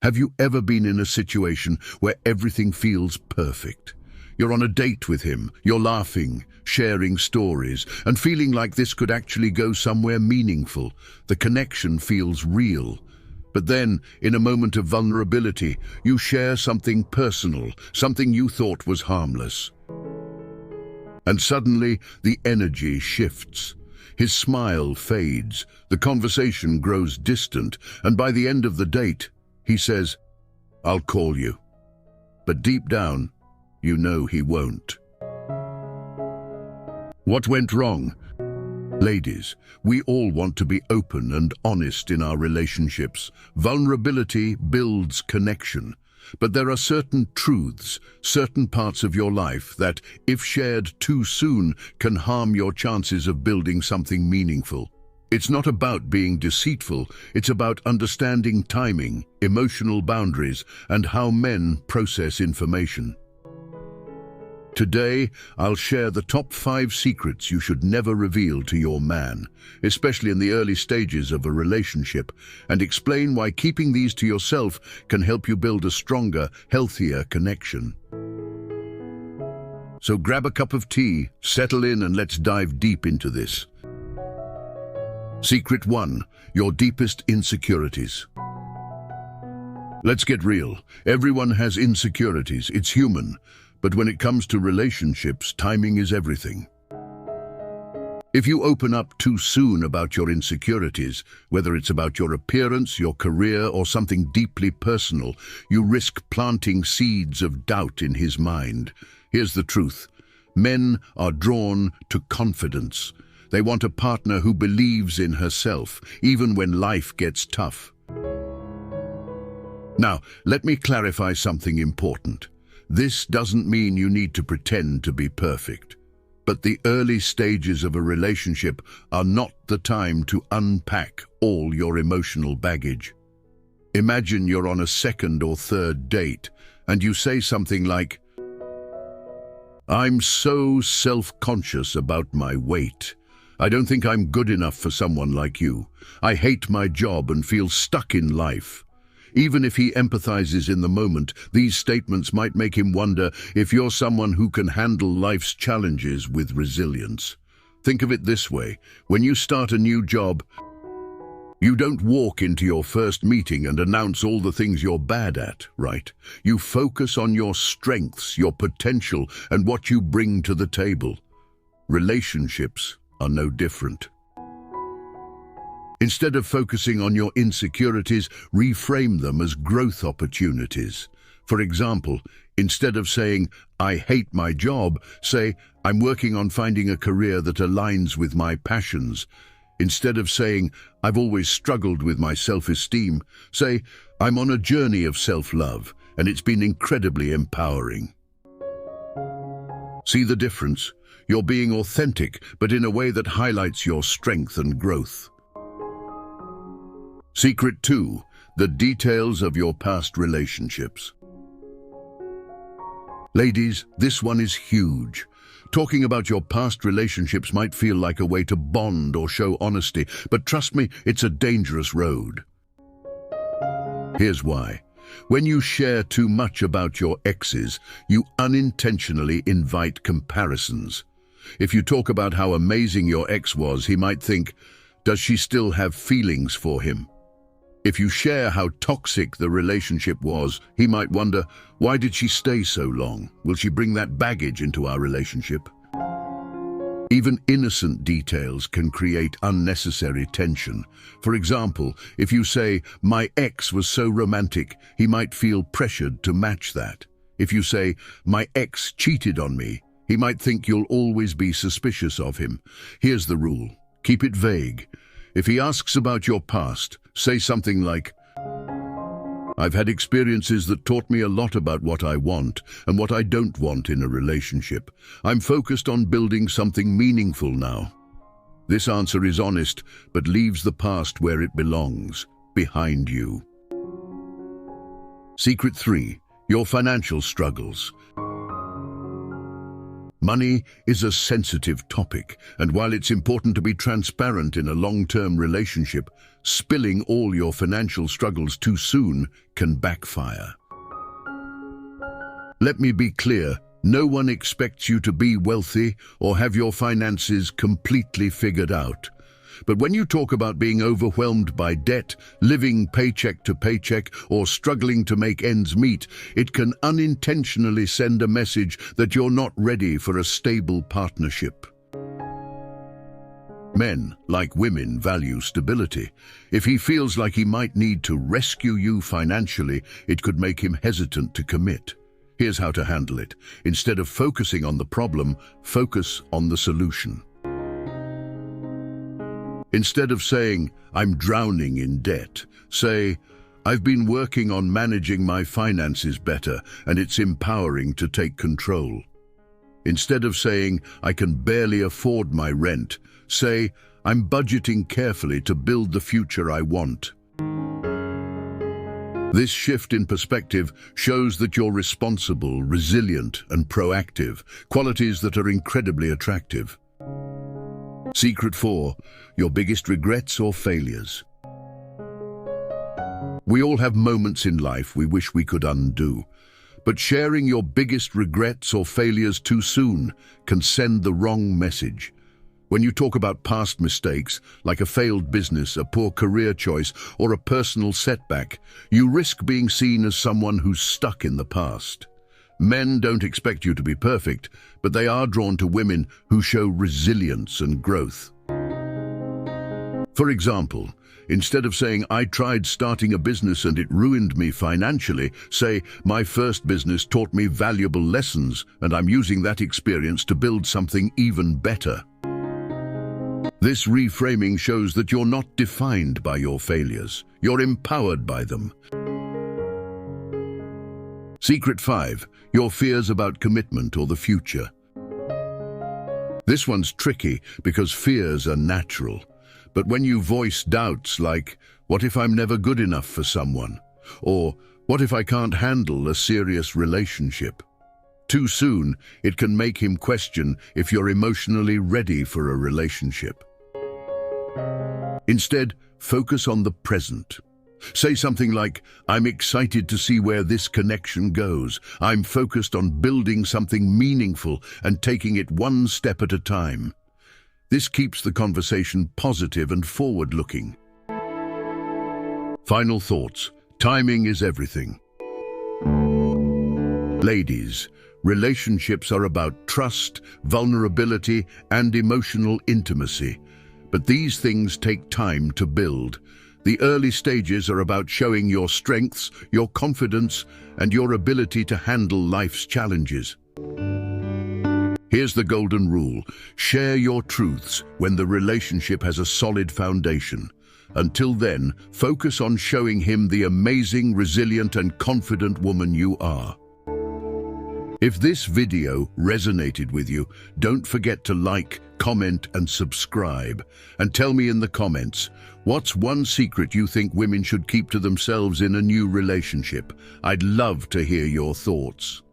Have you ever been in a situation where everything feels perfect? You're on a date with him, you're laughing, sharing stories, and feeling like this could actually go somewhere meaningful. The connection feels real. But then, in a moment of vulnerability, you share something personal, something you thought was harmless. And suddenly, the energy shifts. His smile fades, the conversation grows distant, and by the end of the date, he says, "I'll call you." But deep down, you know he won't. What went wrong? Ladies, we all want to be open and honest in our relationships. Vulnerability builds connection. But there are certain truths, certain parts of your life that, if shared too soon, can harm your chances of building something meaningful. It's not about being deceitful, it's about understanding timing, emotional boundaries, and how men process information. Today, I'll share the top 5 secrets you should never reveal to your man, especially in the early stages of a relationship, and explain why keeping these to yourself can help you build a stronger, healthier connection. So grab a cup of tea, settle in, and let's dive deep into this. Secret 1: your deepest insecurities. Let's get real. Everyone has insecurities. It's human. But when it comes to relationships, timing is everything. If you open up too soon about your insecurities, whether it's about your appearance, your career, or something deeply personal, you risk planting seeds of doubt in his mind. Here's the truth. Men are drawn to confidence. They want a partner who believes in herself, even when life gets tough. Now, let me clarify something important. This doesn't mean you need to pretend to be perfect. But the early stages of a relationship are not the time to unpack all your emotional baggage. Imagine you're on a second or third date, and you say something like, "I'm so self-conscious about my weight. I don't think I'm good enough for someone like you. I hate my job and feel stuck in life." Even if he empathizes in the moment, these statements might make him wonder if you're someone who can handle life's challenges with resilience. Think of it this way. When you start a new job, you don't walk into your first meeting and announce all the things you're bad at, right? You focus on your strengths, your potential, and what you bring to the table. Relationships are no different. Instead of focusing on your insecurities, reframe them as growth opportunities. For example, instead of saying, "I hate my job," say, "I'm working on finding a career that aligns with my passions." Instead of saying, "I've always struggled with my self-esteem," say, "I'm on a journey of self-love, and it's been incredibly empowering." See the difference? You're being authentic, but in a way that highlights your strength and growth. Secret 2: the details of your past relationships. Ladies, this one is huge. Talking about your past relationships might feel like a way to bond or show honesty, but trust me, it's a dangerous road. Here's why. When you share too much about your exes, you unintentionally invite comparisons. If you talk about how amazing your ex was, he might think, "Does she still have feelings for him?" If you share how toxic the relationship was, he might wonder, "Why did she stay so long? Will she bring that baggage into our relationship?" Even innocent details can create unnecessary tension. For example, if you say, "My ex was so romantic," he might feel pressured to match that. If you say, "My ex cheated on me," he might think you'll always be suspicious of him. Here's the rule. Keep it vague. If he asks about your past, say something like, "I've had experiences that taught me a lot about what I want and what I don't want in a relationship. I'm focused on building something meaningful now." This answer is honest, but leaves the past where it belongs, behind you. Secret 3: your financial struggles. Money is a sensitive topic, and while it's important to be transparent in a long-term relationship, spilling all your financial struggles too soon can backfire. Let me be clear, no one expects you to be wealthy or have your finances completely figured out. But when you talk about being overwhelmed by debt, living paycheck to paycheck, or struggling to make ends meet, it can unintentionally send a message that you're not ready for a stable partnership. Men, like women, value stability. If he feels like he might need to rescue you financially, it could make him hesitant to commit. Here's how to handle it. Instead of focusing on the problem, focus on the solution. Instead of saying, "I'm drowning in debt," say, "I've been working on managing my finances better, and it's empowering to take control." Instead of saying, "I can barely afford my rent," say, "I'm budgeting carefully to build the future I want." This shift in perspective shows that you're responsible, resilient, and proactive, qualities that are incredibly attractive. Secret 4, your biggest regrets or failures. We all have moments in life we wish we could undo, but sharing your biggest regrets or failures too soon can send the wrong message. When you talk about past mistakes, like a failed business, a poor career choice, or a personal setback, you risk being seen as someone who's stuck in the past. Men don't expect you to be perfect, but they are drawn to women who show resilience and growth. For example, instead of saying, "I tried starting a business and it ruined me financially," say, "My first business taught me valuable lessons, and I'm using that experience to build something even better." This reframing shows that you're not defined by your failures. You're empowered by them. Secret 5, your fears about commitment or the future. This one's tricky because fears are natural. But when you voice doubts like, "What if I'm never good enough for someone?" or "What if I can't handle a serious relationship?" too soon, it can make him question if you're emotionally ready for a relationship. Instead, focus on the present. Say something like, "I'm excited to see where this connection goes. I'm focused on building something meaningful and taking it one step at a time." This keeps the conversation positive and forward-looking. Final thoughts. Timing is everything. Ladies, relationships are about trust, vulnerability, and emotional intimacy. But these things take time to build. The early stages are about showing your strengths, your confidence, and your ability to handle life's challenges. Here's the golden rule. Share your truths when the relationship has a solid foundation. Until then, focus on showing him the amazing, resilient, and confident woman you are. If this video resonated with you, don't forget to like, comment, and subscribe. And tell me in the comments, what's one secret you think women should keep to themselves in a new relationship? I'd love to hear your thoughts.